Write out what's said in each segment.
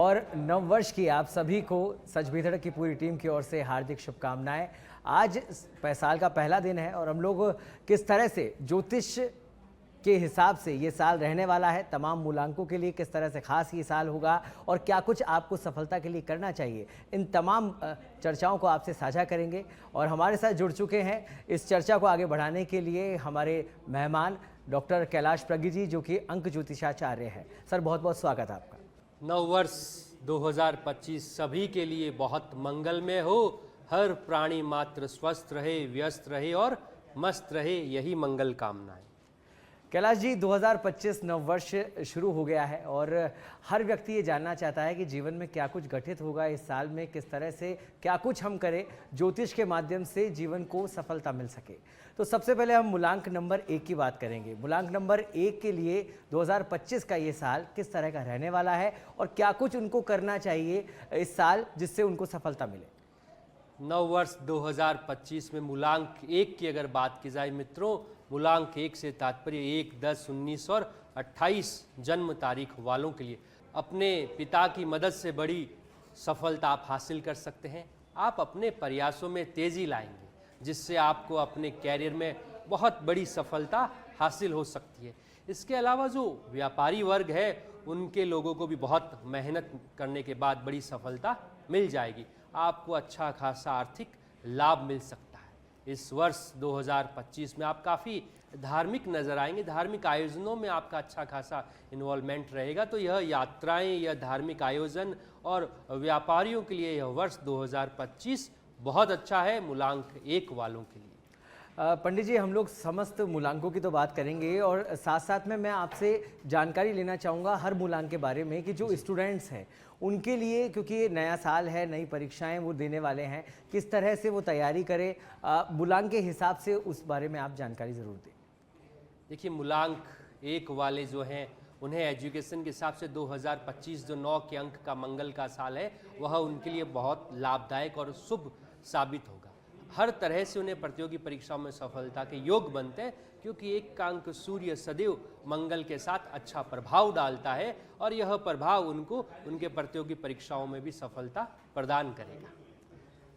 और नववर्ष की आप सभी को सच भी धड़क की पूरी टीम की ओर से हार्दिक शुभकामनाएं। आज साल का पहला दिन है और हम लोग किस तरह से ज्योतिष के हिसाब से ये साल रहने वाला है, तमाम मूलांकों के लिए किस तरह से खास ये साल होगा और क्या कुछ आपको सफलता के लिए करना चाहिए, इन तमाम चर्चाओं को आपसे साझा करेंगे। और हमारे साथ जुड़ चुके हैं इस चर्चा को आगे बढ़ाने के लिए हमारे मेहमान डॉक्टर कैलाश प्रज्ञ जी, जो कि अंक ज्योतिषाचार्य हैं। सर, बहुत बहुत स्वागत है आपका। नववर्ष 2025 सभी के लिए बहुत मंगलमय हो। हर प्राणी मात्र स्वस्थ रहे, व्यस्त रहे और मस्त रहे, यही मंगल कामनाएं। कैलाश जी, 2025 नववर्ष शुरू हो गया है और हर व्यक्ति ये जानना चाहता है कि जीवन में क्या कुछ घटित होगा इस साल में, किस तरह से क्या कुछ हम करें ज्योतिष के माध्यम से जीवन को सफलता मिल सके। तो सबसे पहले हम मूलांक नंबर 1 की बात करेंगे। मूलांक नंबर 1 के लिए 2025 का ये साल किस तरह का रहने वाला है और क्या कुछ उनको करना चाहिए इस साल जिससे उनको सफलता मिले। नववर्ष 2025 में मूलांक 1 की अगर बात की जाए मित्रों, मूलांक 1 से तात्पर्य 1, 10, 19 और 28 जन्म तारीख वालों के लिए अपने पिता की मदद से बड़ी सफलता आप हासिल कर सकते हैं। आप अपने प्रयासों में तेजी लाएंगे जिससे आपको अपने कैरियर में बहुत बड़ी सफलता हासिल हो सकती है। इसके अलावा जो व्यापारी वर्ग है उनके लोगों को भी बहुत मेहनत करने के बाद बड़ी सफलता मिल जाएगी। आपको अच्छा खासा आर्थिक लाभ मिल सकता है। इस वर्ष 2025 में आप काफ़ी धार्मिक नजर आएंगे, धार्मिक आयोजनों में आपका अच्छा खासा इन्वॉल्वमेंट रहेगा। तो यह यात्राएं, यह धार्मिक आयोजन और व्यापारियों के लिए यह वर्ष 2025 बहुत अच्छा है मूलांक 1 वालों के लिए। पंडित जी, हम लोग समस्त मूलांकों की तो बात करेंगे और साथ साथ में मैं आपसे जानकारी लेना चाहूँगा हर मूलांक के बारे में कि जो स्टूडेंट्स हैं उनके लिए, क्योंकि ये नया साल है, नई परीक्षाएं वो देने वाले हैं, किस तरह से वो तैयारी करें मूलांक के हिसाब से, उस बारे में आप जानकारी ज़रूर दें। देखिए, मूलांक 1 वाले जो हैं उन्हें एजुकेशन के हिसाब से 2025 जो 9 के अंक का मंगल का साल है वह उनके लिए बहुत लाभदायक और शुभ साबित होगा। हर तरह से उन्हें प्रतियोगी परीक्षाओं में सफलता के योग बनते हैं, क्योंकि 1 का अंक सूर्य सदैव मंगल के साथ अच्छा प्रभाव डालता है और यह प्रभाव उनको उनके प्रतियोगी परीक्षाओं में भी सफलता प्रदान करेगा।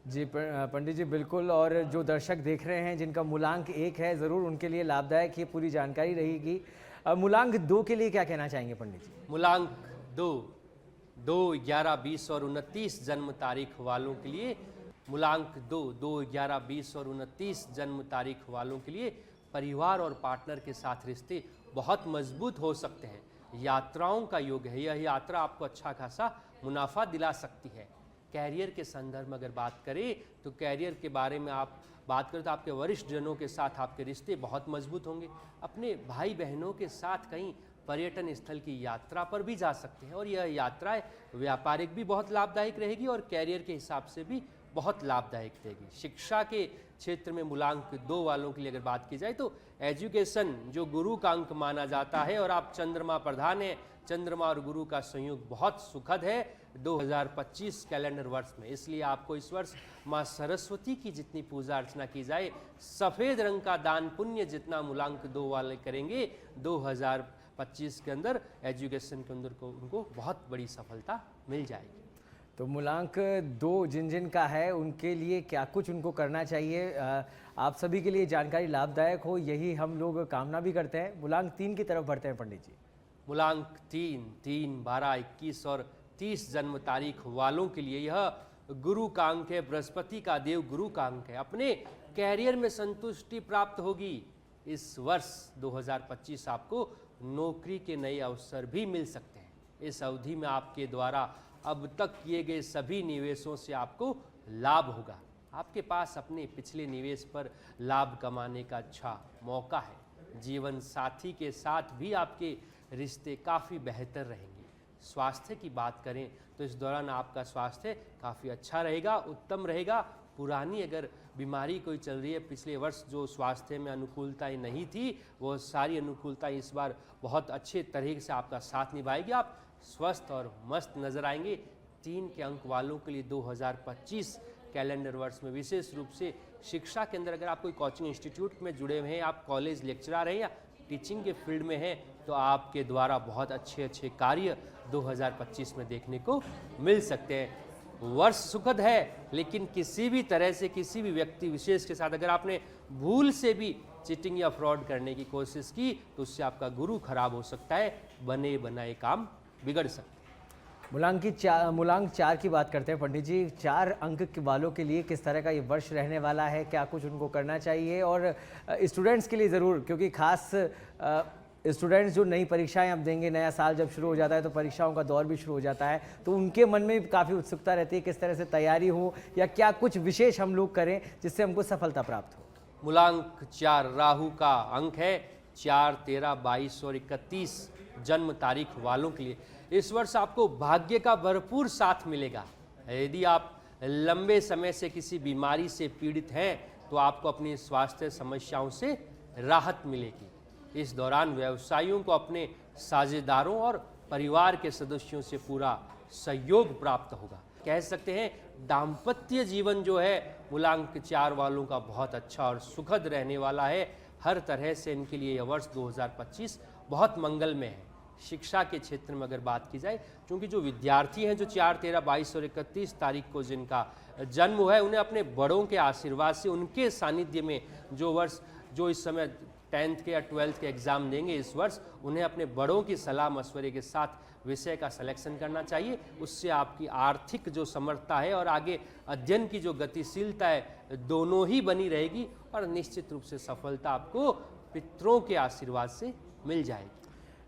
जी पंडित जी, बिल्कुल। और जो दर्शक देख रहे हैं जिनका मूलांक 1 है, ज़रूर उनके लिए लाभदायक ये पूरी जानकारी रहेगी। मूलांक 2 के लिए क्या कहना चाहेंगे पंडित जी। मूलांक 2, 11, 20 और 29 जन्म तारीख वालों के लिए मूलांक 2, 11, 20 और 29 जन्म तारीख वालों के लिए परिवार और पार्टनर के साथ रिश्ते बहुत मजबूत हो सकते हैं। यात्राओं का योग है, यह यात्रा आपको अच्छा खासा मुनाफा दिला सकती है। कैरियर के संदर्भ में अगर बात करें तो कैरियर के बारे में आप बात करें तो आपके वरिष्ठ जनों के साथ आपके रिश्ते बहुत मजबूत होंगे। अपने भाई बहनों के साथ कहीं पर्यटन स्थल की यात्रा पर भी जा सकते हैं और यह यात्राएं व्यापारिक भी बहुत लाभदायक रहेगी और कैरियर के हिसाब से भी बहुत लाभदायक रहेगी। शिक्षा के क्षेत्र में मूलांक 2 वालों के लिए अगर बात की जाए तो एजुकेशन जो गुरु का अंक माना जाता है और आप चंद्रमा प्रधान हैं, चंद्रमा और गुरु का संयोग बहुत सुखद है 2025 कैलेंडर वर्ष में। इसलिए आपको इस वर्ष माँ सरस्वती की जितनी पूजा अर्चना की जाए, सफ़ेद रंग का दान पुण्य जितना मूलांक 2 वाले करेंगे 2025 के अंदर एजुकेशन के अंदर को उनको बहुत बड़ी सफलता मिल जाएगी। तो मूलांक 2 जिन जिन का है उनके लिए क्या कुछ उनको करना चाहिए, आप सभी के लिए जानकारी लाभदायक हो, यही हम लोग कामना भी करते हैं। मूलांक 3 की तरफ बढ़ते हैं पंडित जी। मूलांक 3, 12, 21 और 30 जन्म तारीख वालों के लिए यह गुरु का अंक है, बृहस्पति का देव गुरु का अंक है। अपने कैरियर में संतुष्टि प्राप्त होगी। इस वर्ष 2025 आपको नौकरी के नए अवसर भी मिल सकते हैं। इस अवधि में आपके द्वारा अब तक किए गए सभी निवेशों से आपको लाभ होगा। आपके पास अपने पिछले निवेश पर लाभ कमाने का अच्छा मौका है। जीवन साथी के साथ भी आपके रिश्ते काफ़ी बेहतर रहेंगे। स्वास्थ्य की बात करें तो इस दौरान आपका स्वास्थ्य काफ़ी अच्छा रहेगा, उत्तम रहेगा। पुरानी अगर बीमारी कोई चल रही है, पिछले वर्ष जो स्वास्थ्य में अनुकूलताएं नहीं थी, वो सारी अनुकूलताएं इस बार बहुत अच्छे तरीके से आपका साथ निभाएगी। आप स्वस्थ और मस्त नजर आएंगे। 3 के अंक वालों के लिए 2025 कैलेंडर वर्ष में विशेष रूप से शिक्षा के अंदर अगर आप कोई कोचिंग इंस्टीट्यूट में जुड़े हुए हैं, आप कॉलेज लेक्चरर हैं या टीचिंग के फील्ड में हैं तो आपके द्वारा बहुत अच्छे अच्छे कार्य 2025 में देखने को मिल सकते हैं। वर्ष सुखद है, लेकिन किसी भी तरह से किसी भी व्यक्ति विशेष के साथ अगर आपने भूल से भी चीटिंग या फ्रॉड करने की कोशिश की तो उससे आपका गुरु खराब हो सकता है, बने बनाए काम बिगड़ सकते हैं। मूलांक 4 की बात करते हैं पंडित जी। 4 अंक वालों के लिए किस तरह का ये वर्ष रहने वाला है, क्या कुछ उनको करना चाहिए? और स्टूडेंट्स के लिए ज़रूर, क्योंकि खास स्टूडेंट्स जो नई परीक्षाएं अब देंगे, नया साल जब शुरू हो जाता है तो परीक्षाओं का दौर भी शुरू हो जाता है, तो उनके मन में भी काफ़ी उत्सुकता रहती है किस तरह से तैयारी हो या क्या कुछ विशेष हम लोग करें जिससे हमको सफलता प्राप्त हो। मूलांक 4 राहु का अंक है। 4, 13, 22 और 31 जन्म तारीख वालों के लिए इस वर्ष आपको भाग्य का भरपूर साथ मिलेगा। यदि आप लंबे समय से किसी बीमारी से पीड़ित हैं तो आपको अपनी स्वास्थ्य समस्याओं से राहत मिलेगी। इस दौरान व्यवसायियों को अपने साझेदारों और परिवार के सदस्यों से पूरा सहयोग प्राप्त होगा। कह सकते हैं दाम्पत्य जीवन जो है मूलांक 4 वालों का बहुत अच्छा और सुखद रहने वाला है। हर तरह से इनके लिए यह वर्ष 2025 बहुत मंगलमय है। शिक्षा के क्षेत्र में अगर बात की जाए, क्योंकि जो विद्यार्थी हैं जो 4, 13, 22 और 31 तारीख को जिनका जन्म हुआ है, उन्हें अपने बड़ों के आशीर्वाद से उनके सानिध्य में जो इस समय 10th के या 12th के एग्ज़ाम देंगे इस वर्ष, उन्हें अपने बड़ों की सलाह मशवरे के साथ विषय का सिलेक्शन करना चाहिए। उससे आपकी आर्थिक जो समर्थता है और आगे अध्ययन की जो गतिशीलता है दोनों ही बनी रहेगी और निश्चित रूप से सफलता आपको पितरों के आशीर्वाद से मिल जाएगी।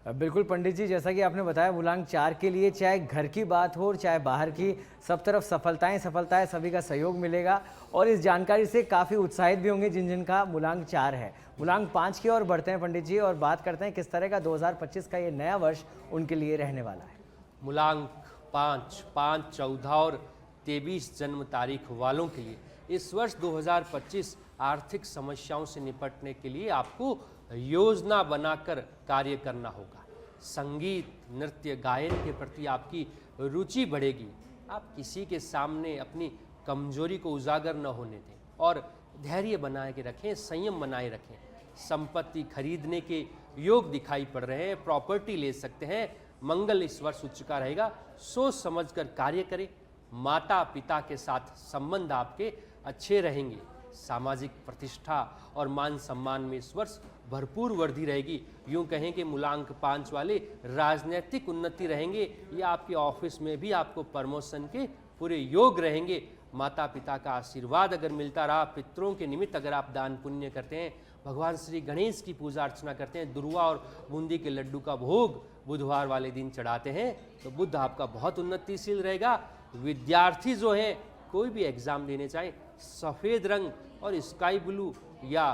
बिल्कुल पंडित जी, जैसा कि आपने बताया मूलांक 4 के लिए चाहे घर की बात हो चाहे बाहर की, सब तरफ सफलताएं सभी का सहयोग मिलेगा और इस जानकारी से काफ़ी उत्साहित भी होंगे जिनका मूलांक 4 है। मूलांक 5 की ओर बढ़ते हैं पंडित जी और बात करते हैं किस तरह का 2025 का ये नया वर्ष उनके लिए रहने वाला है। मूलांक 5, 14 और 23 जन्म तारीख वालों के लिए इस वर्ष 2025 आर्थिक समस्याओं से निपटने के लिए आपको योजना बनाकर कार्य करना होगा। संगीत, नृत्य, गायन के प्रति आपकी रुचि बढ़ेगी। आप किसी के सामने अपनी कमजोरी को उजागर न होने दें और धैर्य बनाए के रखें, संयम बनाए रखें। संपत्ति खरीदने के योग दिखाई पड़ रहे हैं, प्रॉपर्टी ले सकते हैं। मंगल इस वर्ष उच्च का रहेगा। सोच समझकर कार्य करें। माता पिता के साथ संबंध आपके अच्छे रहेंगे। सामाजिक प्रतिष्ठा और मान सम्मान में इस वर्ष भरपूर वृद्धि रहेगी। यूं कहें कि मूलांक 5 वाले राजनीतिक उन्नति रहेंगे या आपके ऑफिस में भी आपको प्रमोशन के पूरे योग रहेंगे। माता पिता का आशीर्वाद अगर मिलता रहा, पितरों के निमित्त अगर आप दान पुण्य करते हैं, भगवान श्री गणेश की पूजा अर्चना करते हैं, दुर्वा और बूंदी के लड्डू का भोग बुधवार वाले दिन चढ़ाते हैं, तो बुध आपका बहुत उन्नतिशील रहेगा। विद्यार्थी जो हैं कोई भी एग्जाम देने चाहे, सफ़ेद रंग और स्काई ब्लू या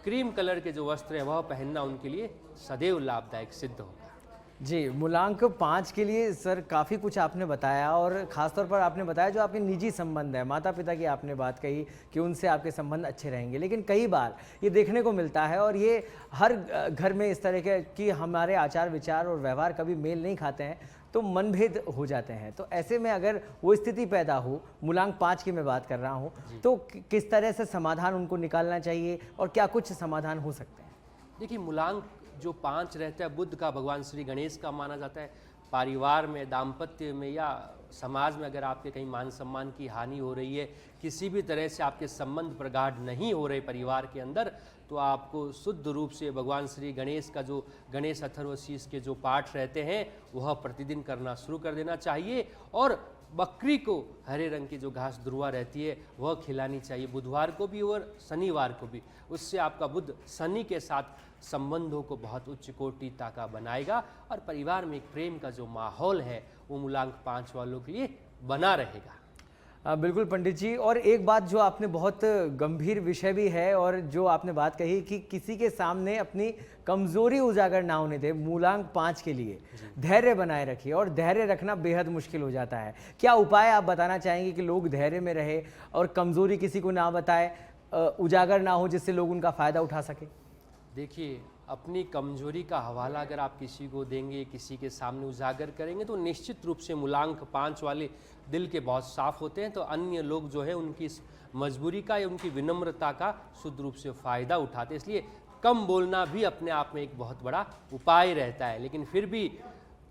क्रीम कलर के जो वस्त्र हैं वह पहनना उनके लिए सदैव लाभदायक सिद्ध होगा। जी, मूलांक 5 के लिए सर काफ़ी कुछ आपने बताया और ख़ासतौर पर आपने बताया जो आपके निजी संबंध है, माता पिता की आपने बात कही कि उनसे आपके संबंध अच्छे रहेंगे, लेकिन कई बार ये देखने को मिलता है और ये हर घर में इस तरह के कि हमारे आचार विचार और व्यवहार कभी मेल नहीं खाते हैं तो मनभेद हो जाते हैं। तो ऐसे में अगर वो स्थिति पैदा हो, मूलांक 5 की मैं बात कर रहा हूँ, तो किस तरह से समाधान उनको निकालना चाहिए और क्या कुछ समाधान हो सकते हैं? देखिए, मूलांक जो 5 रहता है बुध का, भगवान श्री गणेश का माना जाता है। परिवार में, दाम्पत्य में या समाज में अगर आपके कहीं मान सम्मान की हानि हो रही है, किसी भी तरह से आपके संबंध प्रगाढ़ नहीं हो रहे परिवार के अंदर, तो आपको शुद्ध रूप से भगवान श्री गणेश का जो गणेश अथर्वशीष के जो पाठ रहते हैं वह प्रतिदिन करना शुरू कर देना चाहिए और बकरी को हरे रंग की जो घास दुर्वा रहती है वह खिलानी चाहिए, बुधवार को भी और शनिवार को भी। उससे आपका बुध शनि के साथ संबंधों को बहुत उच्च कोटिता का बनाएगा और परिवार में एक प्रेम का जो माहौल है वो मूलांक 5 वालों के लिए बना रहेगा। बिल्कुल पंडित जी, और एक बात जो आपने बहुत गंभीर विषय भी है और जो आपने बात कही कि किसी के सामने अपनी कमजोरी उजागर ना होने दे, मूलांक 5 के लिए धैर्य बनाए रखिए और धैर्य रखना बेहद मुश्किल हो जाता है। क्या उपाय आप बताना चाहेंगे कि लोग धैर्य में रहे और कमजोरी किसी को ना बताए, उजागर ना हो, जिससे लोग उनका फ़ायदा उठा सके? देखिए, अपनी कमजोरी का हवाला अगर आप किसी को देंगे, किसी के सामने उजागर करेंगे, तो निश्चित रूप से मूलांक 5 वाले दिल के बहुत साफ होते हैं, तो अन्य लोग जो है उनकी इस मजबूरी का या उनकी विनम्रता का शुद्ध रूप से फ़ायदा उठाते हैं। इसलिए कम बोलना भी अपने आप में एक बहुत बड़ा उपाय रहता है। लेकिन फिर भी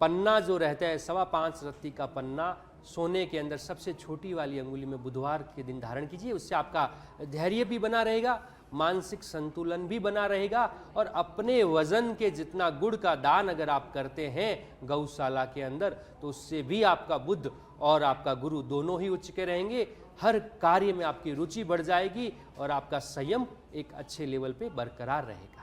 पन्ना जो रहता है 5.25 रत्ती का पन्ना सोने के अंदर सबसे छोटी वाली अंगुली में बुधवार के दिन धारण कीजिए। उससे आपका धैर्य भी बना रहेगा, मानसिक संतुलन भी बना रहेगा और अपने वजन के जितना गुड़ का दान अगर आप करते हैं गौशाला के अंदर तो उससे भी आपका बुद्ध और आपका गुरु दोनों ही उच्च के रहेंगे। हर कार्य में आपकी रुचि बढ़ जाएगी और आपका संयम एक अच्छे लेवल पे बरकरार रहेगा।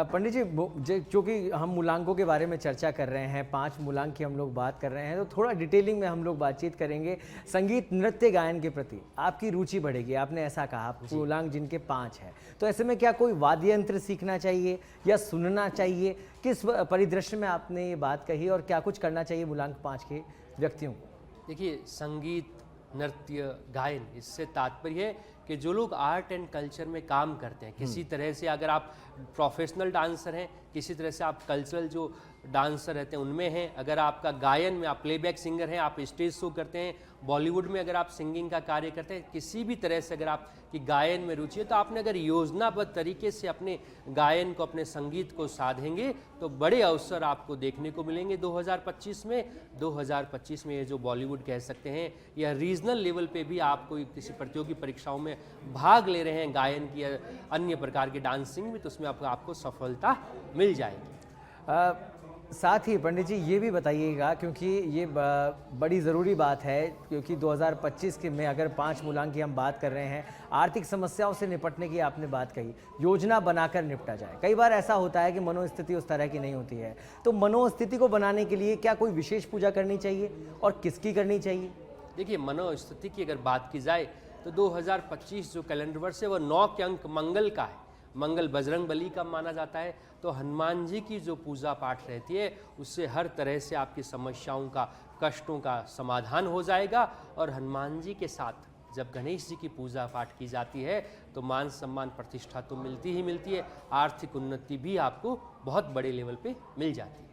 पंडित जी, क्योंकि हम मूलांकों के बारे में चर्चा कर रहे हैं, 5 मूलांक की हम लोग बात कर रहे हैं, तो थोड़ा डिटेलिंग में हम लोग बातचीत करेंगे। संगीत नृत्य गायन के प्रति आपकी रुचि बढ़ेगी, आपने ऐसा कहा, मूलांक जिनके 5 है, तो ऐसे में क्या कोई वाद्य यंत्र सीखना चाहिए या सुनना चाहिए? किस परिदृश्य में आपने ये बात कही और क्या कुछ करना चाहिए मूलांक 5 के व्यक्तियों को? देखिए, संगीत, नृत्य, गायन, इससे तात्पर्य है कि जो लोग आर्ट एंड कल्चर में काम करते हैं, किसी तरह से अगर आप प्रोफेशनल डांसर हैं, किसी तरह से आप कल्चरल जो डांसर रहते हैं उनमें हैं, अगर आपका गायन में आप प्लेबैक सिंगर हैं, आप स्टेज शो करते हैं, बॉलीवुड में अगर आप सिंगिंग का कार्य करते हैं, किसी भी तरह से अगर आपकी गायन में रुचि है, तो आपने अगर योजनाबद्ध तरीके से अपने गायन को, अपने संगीत को साधेंगे तो बड़े अवसर आपको देखने को मिलेंगे 2025 में। 2025 में ये जो बॉलीवुड कह सकते हैं या रीजनल लेवल पे भी आप कोई किसी प्रतियोगी परीक्षाओं में भाग ले रहे हैं गायन की या अन्य प्रकार की डांसिंग में, तो उसमें आपको सफलता मिल जाएगी। साथ ही पंडित जी ये भी बताइएगा, क्योंकि ये बड़ी ज़रूरी बात है, क्योंकि 2025 के में अगर 5 मूलांक की हम बात कर रहे हैं, आर्थिक समस्याओं से निपटने की आपने बात कही, योजना बनाकर निपटा जाए। कई बार ऐसा होता है कि मनोस्थिति उस तरह की नहीं होती है, तो मनोस्थिति को बनाने के लिए क्या कोई विशेष पूजा करनी चाहिए और किसकी करनी चाहिए? देखिए, मनोस्थिति की अगर बात की जाए तो 2025 जो कैलेंडर वर्ष है वो 9 के अंक मंगल का है। मंगल बजरंग बली का माना जाता है, तो हनुमान जी की जो पूजा पाठ रहती है उससे हर तरह से आपकी समस्याओं का, कष्टों का समाधान हो जाएगा। और हनुमान जी के साथ जब गणेश जी की पूजा पाठ की जाती है तो मान सम्मान प्रतिष्ठा तो मिलती ही मिलती है, आर्थिक उन्नति भी आपको बहुत बड़े लेवल पे मिल जाती है।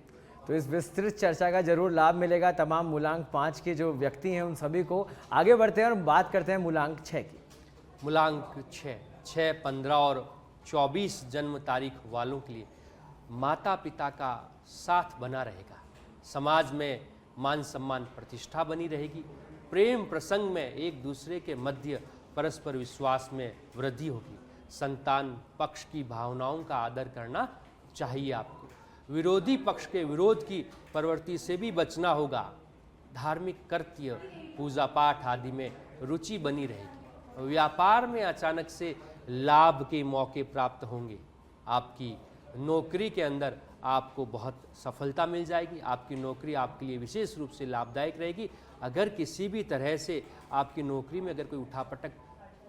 तो इस विस्तृत चर्चा का जरूर लाभ मिलेगा तमाम मूलांक 5 के जो व्यक्ति हैं उन सभी को। आगे बढ़ते हैं और बात करते हैं मूलांक 6 की। मूलांक 6, 15 और 24 जन्म तारीख वालों के लिए माता पिता का साथ बना रहेगा, समाज में मान सम्मान प्रतिष्ठा बनी रहेगी, प्रेम प्रसंग में एक दूसरे के मध्य परस्पर विश्वास में वृद्धि होगी, संतान पक्ष की भावनाओं का आदर करना चाहिए आपको, विरोधी पक्ष के विरोध की प्रवृत्ति से भी बचना होगा, धार्मिक कृत्य, पूजा पाठ आदि में रुचि बनी रहेगी, व्यापार में अचानक से लाभ के मौके प्राप्त होंगे, आपकी नौकरी के अंदर आपको बहुत सफलता मिल जाएगी, आपकी नौकरी आपके लिए विशेष रूप से लाभदायक रहेगी। अगर किसी भी तरह से आपकी नौकरी में अगर कोई उठापटक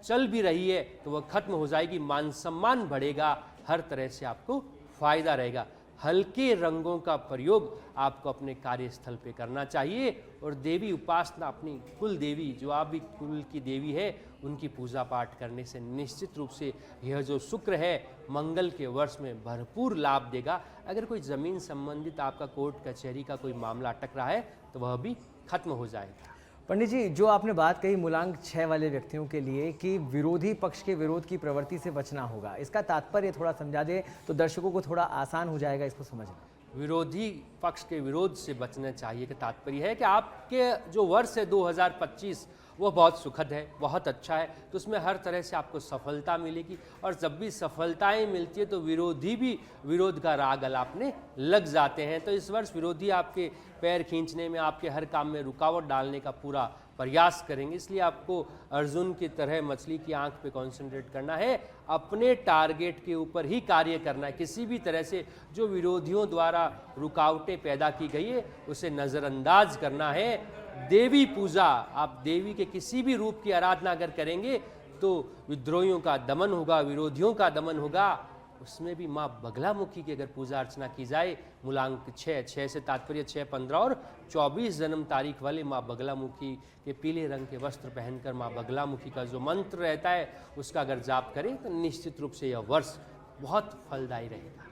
चल भी रही है तो वह खत्म हो जाएगी, मान सम्मान बढ़ेगा, हर तरह से आपको फायदा रहेगा। हल्के रंगों का प्रयोग आपको अपने कार्यस्थल पे करना चाहिए और देवी उपासना, अपनी कुल देवी जो आप भी कुल की देवी है उनकी पूजा पाठ करने से निश्चित रूप से यह जो शुक्र है मंगल के वर्ष में भरपूर लाभ देगा। अगर कोई ज़मीन संबंधित आपका कोर्ट कचहरी का कोई मामला अटक रहा है तो वह भी खत्म हो जाएगा। पंडित जी, जो आपने बात कही मूलांक 6 वाले व्यक्तियों के लिए कि विरोधी पक्ष के विरोध की प्रवृत्ति से बचना होगा, इसका तात्पर्य थोड़ा समझा दें तो दर्शकों को थोड़ा आसान हो जाएगा इसको समझना। विरोधी पक्ष के विरोध से बचना चाहिए का तात्पर्य है कि आपके जो वर्ष है 2025 वो बहुत सुखद है, बहुत अच्छा है, तो उसमें हर तरह से आपको सफलता मिलेगी। और जब भी सफलताएं मिलती है तो विरोधी भी विरोध का राग अलापने लग जाते हैं। तो इस वर्ष विरोधी आपके पैर खींचने में, आपके हर काम में रुकावट डालने का पूरा प्रयास करेंगे, इसलिए आपको अर्जुन की तरह मछली की आंख पे कंसंट्रेट करना है, अपने टारगेट के ऊपर ही कार्य करना है। किसी भी तरह से जो विरोधियों द्वारा रुकावटें पैदा की गई है उसे नज़रअंदाज करना है। देवी पूजा, आप देवी के किसी भी रूप की आराधना अगर करेंगे तो विद्रोहियों का दमन होगा, विरोधियों का दमन होगा। उसमें भी माँ बगलामुखी की अगर पूजा अर्चना की जाए, मूलांक 6 से तात्पर्य 6, 15 और 24 जन्म तारीख वाले माँ बगलामुखी के पीले रंग के वस्त्र पहनकर माँ बगलामुखी का जो मंत्र रहता है उसका अगर जाप करें तो निश्चित रूप से यह वर्ष बहुत फलदायी रहेगा।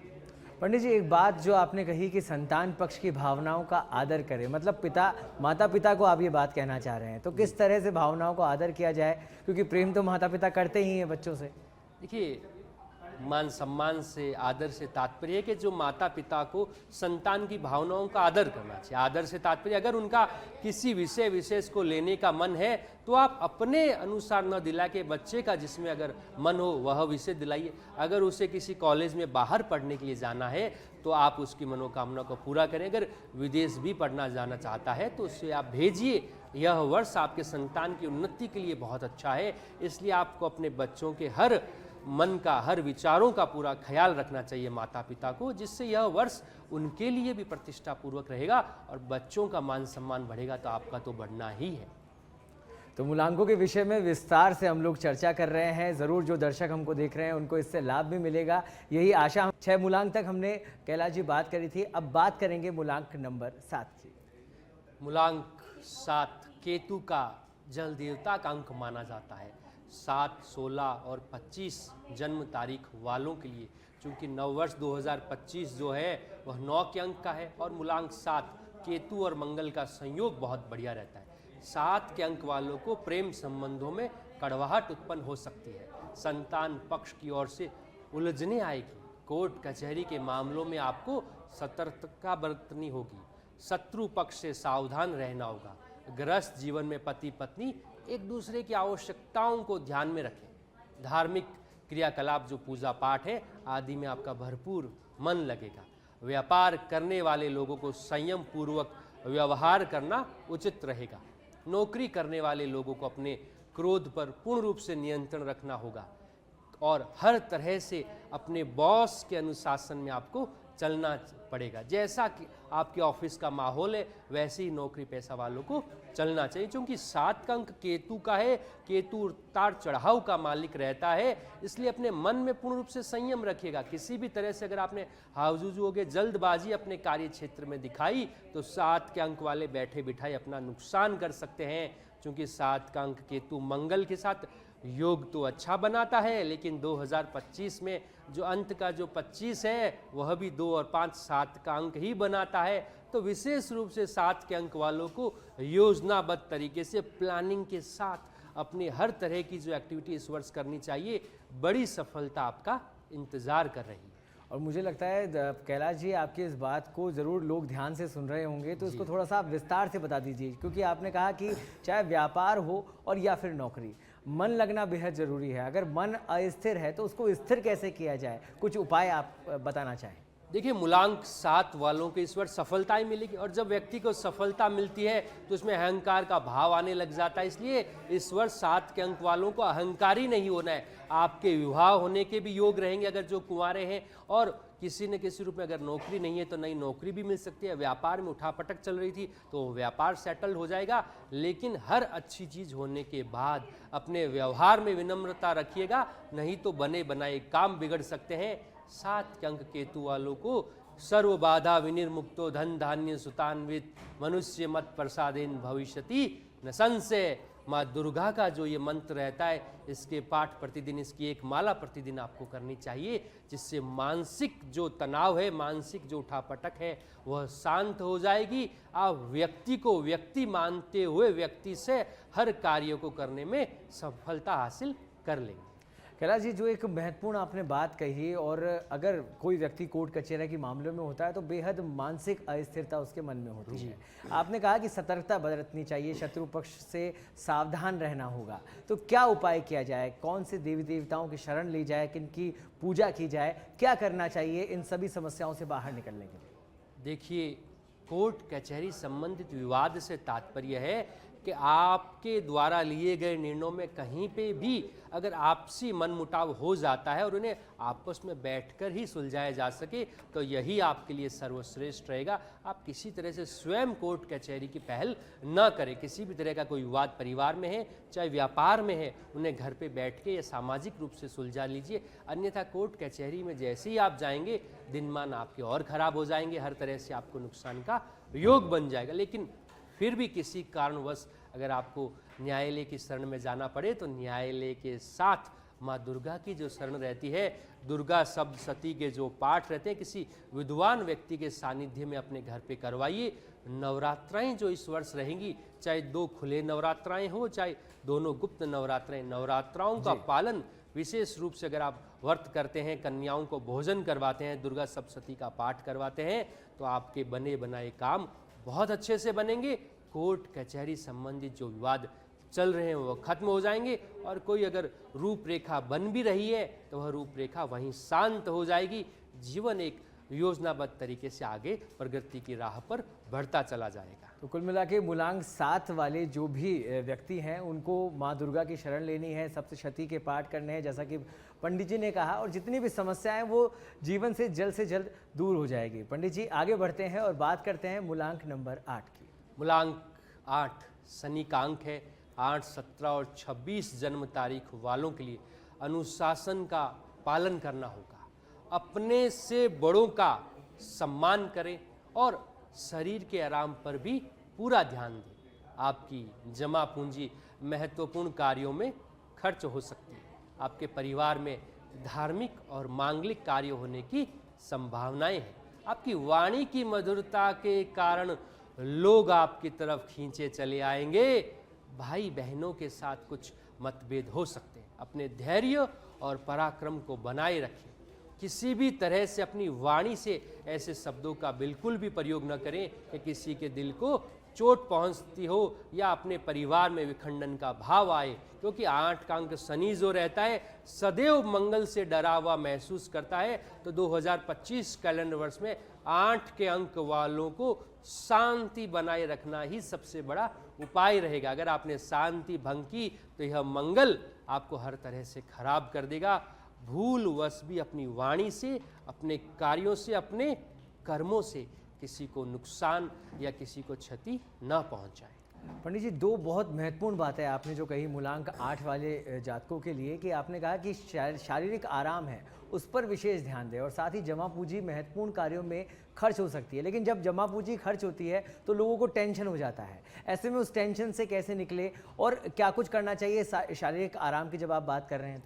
पंडित जी, एक बात जो आपने कही कि संतान पक्ष की भावनाओं का आदर करें, मतलब माता पिता को आप ये बात कहना चाह रहे हैं, तो किस तरह से भावनाओं को आदर किया जाए, क्योंकि प्रेम तो माता पिता करते ही हैं बच्चों से। देखिए, मान सम्मान से, आदर से तात्पर्य है कि जो माता पिता को संतान की भावनाओं का आदर करना चाहिए। आदर से तात्पर्य अगर उनका किसी विषय विशेष को लेने का मन है तो आप अपने अनुसार न दिला के बच्चे का जिसमें अगर मन हो वह विषय दिलाइए। अगर उसे किसी कॉलेज में बाहर पढ़ने के लिए जाना है तो आप उसकी मनोकामना को पूरा करें। अगर विदेश भी पढ़ना जाना चाहता है तो उसे आप भेजिए। यह वर्ष आपके संतान की उन्नति के लिए बहुत अच्छा है, इसलिए आपको अपने बच्चों के हर मन का, हर विचारों का पूरा ख्याल रखना चाहिए माता पिता को, जिससे यह वर्ष उनके लिए भी प्रतिष्ठापूर्वक रहेगा और बच्चों का मान सम्मान बढ़ेगा तो आपका तो बढ़ना ही है। तो मूलांकों के विषय में विस्तार से हम लोग चर्चा कर रहे हैं। ज़रूर जो दर्शक हमको देख रहे हैं उनको इससे लाभ भी मिलेगा, यही आशा। 6 मूलांक तक हमने कैलाश जी बात करी थी, अब बात करेंगे मूलांक नंबर 7 की। मूलांक 7 केतु का जल देवता का अंक माना जाता है। 7, 16 और 25 जन्म तारीख वालों के लिए, चूँकि नववर्ष 2025 जो है वह 9 के अंक का है और मूलांक 7 केतु और मंगल का संयोग बहुत बढ़िया रहता है। 7 के अंक वालों को प्रेम संबंधों में कड़वाहट उत्पन्न हो सकती है। संतान पक्ष की ओर से उलझने आएगी। कोर्ट कचहरी के मामलों में आपको सतर्कता बरतनी होगी। शत्रु पक्ष से सावधान रहना होगा। गृहस्थ जीवन में पति पत्नी एक दूसरे की आवश्यकताओं को ध्यान में रखें। धार्मिक क्रियाकलाप जो पूजा पाठ है आदि में आपका भरपूर मन लगेगा। व्यापार करने वाले लोगों को संयम पूर्वक व्यवहार करना उचित रहेगा। नौकरी करने वाले लोगों को अपने क्रोध पर पूर्ण रूप से नियंत्रण रखना होगा और हर तरह से अपने बॉस के अनुशासन में आपको चलना पड़ेगा। जैसा कि आपके ऑफिस का माहौल है वैसे ही नौकरी पेशा वालों को चलना चाहिए। क्योंकि 7 का अंक केतु का है, केतु उतार चढ़ाव का मालिक रहता है, इसलिए अपने मन में पूर्ण रूप से संयम रखिएगा। किसी भी तरह से अगर आपने हाउजूज हो गए जल्दबाजी अपने कार्य क्षेत्र में दिखाई तो 7 के अंक वाले बैठे बिठाए अपना नुकसान कर सकते हैं। क्योंकि 7 का अंक केतु मंगल के साथ योग तो अच्छा बनाता है, लेकिन 2025 में जो अंत का जो 25 है वह भी 2 और 5 7 का अंक ही बनाता है। तो विशेष रूप से 7 के अंक वालों को योजनाबद्ध तरीके से प्लानिंग के साथ अपनी हर तरह की जो एक्टिविटी इस वर्ष करनी चाहिए। बड़ी सफलता आपका इंतजार कर रही है। और मुझे लगता है कैलाश जी आपकी इस बात को ज़रूर लोग ध्यान से सुन रहे होंगे, तो इसको थोड़ा सा आप विस्तार से बता दीजिए। क्योंकि आपने कहा कि चाहे व्यापार हो और या फिर नौकरी, मन लगना बेहद ज़रूरी है। अगर मन अस्थिर है तो उसको स्थिर कैसे किया जाए, कुछ उपाय आप बताना चाहें। देखिए, मूलांक 7 वालों को इस वर्ष सफलता ही मिलेगी और जब व्यक्ति को सफलता मिलती है तो उसमें अहंकार का भाव आने लग जाता है। इसलिए इस वर्ष 7 के अंक वालों को अहंकारी नहीं होना है। आपके विवाह होने के भी योग रहेंगे अगर जो कुंवारे हैं, और किसी न किसी रूप में अगर नौकरी नहीं है तो नई नौकरी भी मिल सकती है। व्यापार में उठापटक चल रही थी तो व्यापार सेटल हो जाएगा। लेकिन हर अच्छी चीज़ होने के बाद अपने व्यवहार में विनम्रता रखिएगा, नहीं तो बने बनाए काम बिगड़ सकते हैं। 7 के अंक केतु वालों को सर्व बाधा विनिर्मुक्तो धन धान्य सुतान्वित मनुष्य मत प्रसादेन भविष्यति न संशय। माँ दुर्गा का जो ये मंत्र रहता है इसके पाठ प्रतिदिन, इसकी एक माला प्रतिदिन आपको करनी चाहिए, जिससे मानसिक जो तनाव है, मानसिक जो उठापटक है वह शांत हो जाएगी। आप व्यक्ति को व्यक्ति मानते हुए व्यक्ति से हर कार्य को करने में सफलता हासिल कर लेंगे। कैलाश जी, जो एक महत्वपूर्ण आपने बात कही, और अगर कोई व्यक्ति कोर्ट कचहरी के मामलों में होता है तो बेहद मानसिक अस्थिरता उसके मन में होती है। आपने कहा कि सतर्कता बरतनी चाहिए, शत्रु पक्ष से सावधान रहना होगा। तो क्या उपाय किया जाए, कौन से देवी देवताओं की शरण ली जाए, किनकी पूजा की जाए, क्या करना चाहिए इन सभी समस्याओं से बाहर निकलने के लिए? देखिए, कोर्ट कचहरी संबंधित विवाद से तात्पर्य है कि आपके द्वारा लिए गए निर्णयों में कहीं पे भी अगर आपसी मनमुटाव हो जाता है और उन्हें आपस में बैठकर ही सुलझाया जा सके तो यही आपके लिए सर्वश्रेष्ठ रहेगा। आप किसी तरह से स्वयं कोर्ट कचहरी की पहल न करें। किसी भी तरह का कोई विवाद परिवार में है चाहे व्यापार में है, उन्हें घर पे बैठ के या सामाजिक रूप से सुलझा लीजिए। अन्यथा कोर्ट कचहरी में जैसे ही आप जाएंगे दिनमान आपके और खराब हो जाएंगे, हर तरह से आपको नुकसान का योग बन जाएगा। लेकिन फिर भी किसी कारणवश अगर आपको न्यायालय की शरण में जाना पड़े तो न्यायालय के साथ माँ दुर्गा की जो शरण रहती है, दुर्गा शब्द सती के जो पाठ रहते हैं, किसी विद्वान व्यक्ति के सानिध्य में अपने घर पे करवाइए। नवरात्राएं जो इस वर्ष रहेंगी, चाहे 2 खुले नवरात्राएं हो चाहे दोनों गुप्त नवरात्राएं, नवरात्राओं का पालन विशेष रूप से अगर आप व्रत करते हैं, कन्याओं को भोजन करवाते हैं, दुर्गा सप्तशती का पाठ करवाते हैं, तो आपके बने बनाए काम बहुत अच्छे से बनेंगे। कोर्ट कचहरी संबंधित जो विवाद चल रहे हैं वो खत्म हो जाएंगे, और कोई अगर रूपरेखा बन भी रही है तो वह रूपरेखा वहीं शांत हो जाएगी। जीवन एक योजनाबद्ध तरीके से आगे प्रगति की राह पर बढ़ता चला जाएगा। तो कुल मिला के मूलांक 7 वाले जो भी व्यक्ति हैं उनको माँ दुर्गा की शरण लेनी है, सप्तशती के पाठ करने हैं जैसा कि पंडित जी ने कहा, और जितनी भी समस्याएं वो जीवन से जल्द दूर हो जाएगी। पंडित जी आगे बढ़ते हैं और बात करते हैं मूलांक नंबर 8 की। मूलांक 8 शनि का अंक है। 8, 17 और 26 जन्म तारीख वालों के लिए अनुशासन का पालन करना होगा। अपने से बड़ों का सम्मान करें और शरीर के आराम पर भी पूरा ध्यान दें। आपकी जमा पूंजी महत्वपूर्ण कार्यों में खर्च हो सकती है। आपके परिवार में धार्मिक और मांगलिक कार्य होने की संभावनाएं हैं। आपकी वाणी की मधुरता के कारण लोग आपकी तरफ खींचे चले आएंगे। भाई बहनों के साथ कुछ मतभेद हो सकते हैं। अपने धैर्य और पराक्रम को बनाए रखें। किसी भी तरह से अपनी वाणी से ऐसे शब्दों का बिल्कुल भी प्रयोग न करें कि किसी के दिल को चोट पहुंचती हो या अपने परिवार में विखंडन का भाव आए, क्योंकि 8 का अंक शनि जो रहता है सदैव मंगल से डरा हुआ महसूस करता है। तो 2025 कैलेंडर वर्ष में 8 के अंक वालों को शांति बनाए रखना ही सबसे बड़ा उपाय रहेगा। अगर आपने शांति भंग की तो यह मंगल आपको हर तरह से खराब कर देगा। भूलवश भी अपनी वाणी से, अपने कार्यों से, अपने कर्मों से किसी को नुकसान या किसी को क्षति न पहुंचाए। पंडित जी 2 बहुत महत्वपूर्ण बातें आपने जो कही मूलांक 8 वाले जातकों के लिए, कि आपने कहा कि शारीरिक आराम है उस पर विशेष ध्यान दें, और साथ ही जमा पूंजी महत्वपूर्ण कार्यों में खर्च हो सकती है। लेकिन जब जमा पूंजी खर्च होती है तो लोगों को टेंशन हो जाता है। ऐसे में उस टेंशन से कैसे निकले और क्या कुछ करना चाहिए शारीरिक आराम की जब आप बात कर रहे हैं?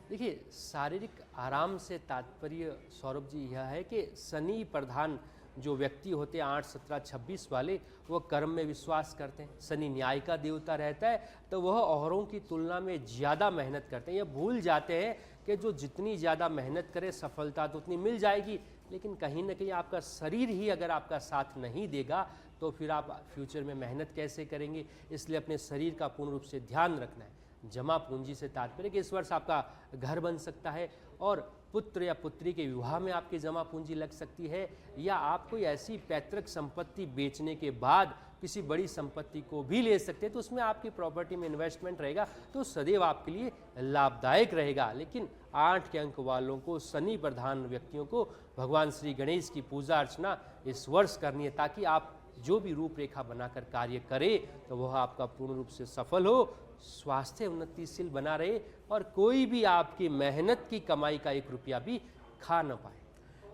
देखिए, शारीरिक आराम से तात्पर्य सौरभ जी यह है कि शनि प्रधान जो व्यक्ति होते हैं 8, 17, 26 वाले, वह कर्म में विश्वास करते हैं। शनि न्याय का देवता रहता है, तो वह औरों की तुलना में ज़्यादा मेहनत करते हैं। यह भूल जाते हैं कि जो जितनी ज़्यादा मेहनत करे सफलता तो उतनी मिल जाएगी, लेकिन कहीं ना कहीं आपका शरीर ही अगर आपका साथ नहीं देगा तो फिर आप फ्यूचर में मेहनत कैसे करेंगे। इसलिए अपने शरीर का पूर्ण रूप से ध्यान रखना है। जमा पूंजी से तात्पर्य कि इस वर्ष आपका घर बन सकता है और पुत्र या पुत्री के विवाह में आपकी जमा पूंजी लग सकती है, या आप कोई ऐसी पैतृक संपत्ति बेचने के बाद किसी बड़ी संपत्ति को भी ले सकते हैं, तो उसमें आपकी प्रॉपर्टी में इन्वेस्टमेंट रहेगा, तो सदैव आपके लिए लाभदायक रहेगा। लेकिन 8 के अंक वालों को, शनि प्रधान व्यक्तियों को भगवान श्री गणेश की पूजा अर्चना इस वर्ष करनी है, ताकि आप जो भी रूपरेखा बनाकर कार्य करें तो वह आपका पूर्ण रूप से सफल हो, स्वास्थ्य उन्नतिशील बना रहे और कोई भी आपकी मेहनत की कमाई का 1 रुपया भी खा न पाए।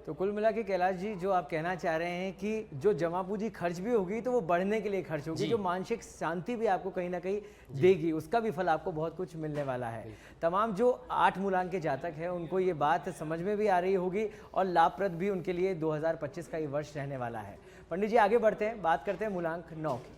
तो कुल मिला के कैलाश जी जो आप कहना चाह रहे हैं कि जो जमा पूंजी खर्च भी होगी तो वो बढ़ने के लिए खर्च होगी, जो मानसिक शांति भी आपको कहीं ना कहीं देगी, उसका भी फल आपको बहुत कुछ मिलने वाला है। तमाम जो 8 मूलांक के जातक हैं उनको ये बात समझ में भी आ रही होगी और लाभप्रद भी उनके लिए 2025 का ये वर्ष रहने वाला है। पंडित जी आगे बढ़ते हैं, बात करते हैं मूलांक 9 की।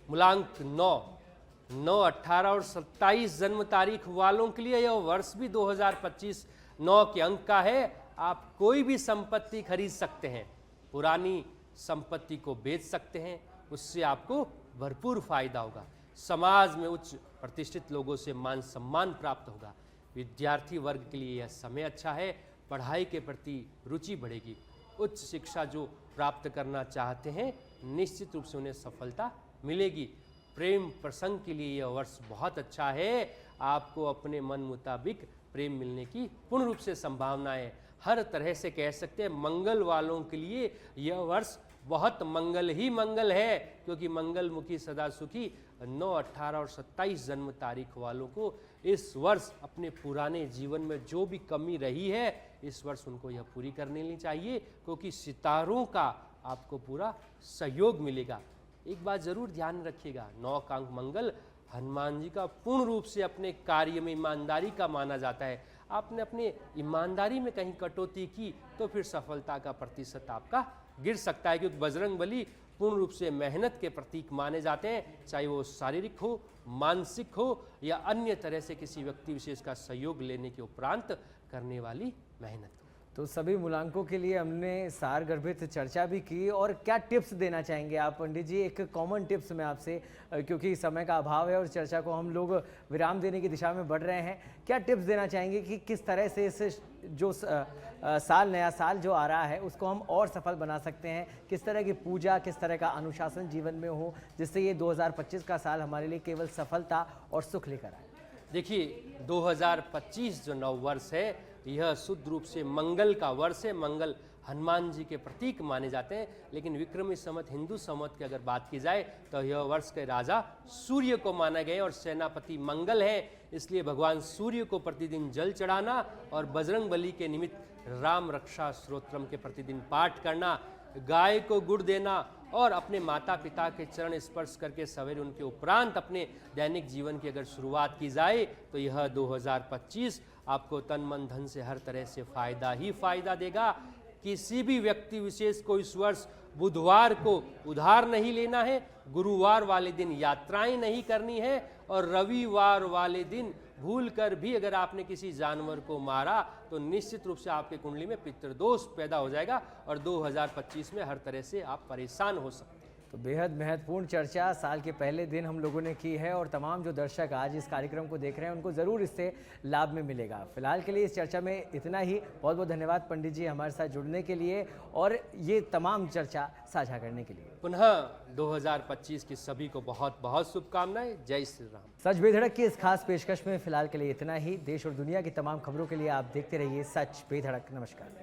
मूलांक 9, 18 और 27 जन्म तारीख वालों के लिए यह वर्ष भी 2025 9 के अंक का है। आप कोई भी संपत्ति खरीद सकते हैं, पुरानी संपत्ति को बेच सकते हैं, उससे आपको भरपूर फायदा होगा। समाज में उच्च प्रतिष्ठित लोगों से मान सम्मान प्राप्त होगा। विद्यार्थी वर्ग के लिए यह समय अच्छा है, पढ़ाई के प्रति रुचि बढ़ेगी। उच्च शिक्षा जो प्राप्त करना चाहते हैं निश्चित रूप से उन्हें सफलता मिलेगी। प्रेम प्रसंग के लिए यह वर्ष बहुत अच्छा है। आपको अपने मन मुताबिक प्रेम मिलने की पूर्ण रूप से संभावना है। हर तरह से कह सकते हैं मंगल वालों के लिए यह वर्ष बहुत मंगल ही मंगल है, क्योंकि मंगल मुखी सदा सुखी 9, 18 और 27 जन्म तारीख वालों को इस वर्ष अपने पुराने जीवन में जो भी कमी रही है इस वर्ष उनको यह पूरी करनी चाहिए, क्योंकि सितारों का आपको पूरा सहयोग मिलेगा। एक बात जरूर ध्यान रखिएगा, 9 का अंक मंगल हनुमान जी का पूर्ण रूप से अपने कार्य में ईमानदारी का माना जाता है। आपने अपने ईमानदारी में कहीं कटौती की तो फिर सफलता का प्रतिशत आपका गिर सकता है, क्योंकि बजरंग बली पूर्ण रूप से मेहनत के प्रतीक माने जाते हैं, चाहे वो शारीरिक हो मानसिक हो या अन्य तरह से किसी व्यक्ति विशेष का सहयोग लेने के उपरांत करने वाली मेहनत हो। तो सभी मूलांकों के लिए हमने सारगर्भित चर्चा भी की। और क्या टिप्स देना चाहेंगे आप पंडित जी? एक कॉमन टिप्स मैं आपसे, क्योंकि समय का अभाव है और चर्चा को हम लोग विराम देने की दिशा में बढ़ रहे हैं, क्या टिप्स देना चाहेंगे कि किस तरह से इस जो नया साल जो आ रहा है उसको हम और सफल बना सकते हैं? किस तरह की पूजा, किस तरह का अनुशासन जीवन में हो जिससे ये 2025 का साल हमारे लिए केवल सफलता और सुख लेकर आए? देखिए, 2025 जो नव वर्ष है यह शुद्ध रूप से मंगल का वर्ष है। मंगल हनुमान जी के प्रतीक माने जाते हैं, लेकिन विक्रमी संवत हिंदू संवत की अगर बात की जाए तो यह वर्ष के राजा सूर्य को माना गया और सेनापति मंगल है। इसलिए भगवान सूर्य को प्रतिदिन जल चढ़ाना और बजरंग बली के निमित्त राम रक्षा स्तोत्रम के प्रतिदिन पाठ करना, गाय को गुड़ देना और अपने माता पिता के चरण स्पर्श करके सवेरे उनके उपरांत अपने दैनिक जीवन की अगर शुरुआत की जाए तो यह 2025 आपको तन मन धन से हर तरह से फायदा ही फायदा देगा। किसी भी व्यक्ति विशेष को इस वर्ष बुधवार को उधार नहीं लेना है, गुरुवार वाले दिन यात्राएं नहीं करनी है और रविवार वाले दिन भूल कर भी अगर आपने किसी जानवर को मारा तो निश्चित रूप से आपके कुंडली में पितृदोष पैदा हो जाएगा और 2025 में हर तरह से आप परेशान हो सकते हैं। तो बेहद महत्वपूर्ण चर्चा साल के पहले दिन हम लोगों ने की है और तमाम जो दर्शक आज इस कार्यक्रम को देख रहे हैं उनको ज़रूर इससे लाभ में मिलेगा। फिलहाल के लिए इस चर्चा में इतना ही। बहुत बहुत धन्यवाद पंडित जी हमारे साथ जुड़ने के लिए और ये तमाम चर्चा साझा करने के लिए। पुनः 2025 की सभी को बहुत बहुत शुभकामनाएं। जय श्री राम। सच बेधड़क की इस खास पेशकश में फिलहाल के लिए इतना ही। देश और दुनिया की तमाम खबरों के लिए आप देखते रहिए सच बेधड़क। नमस्कार।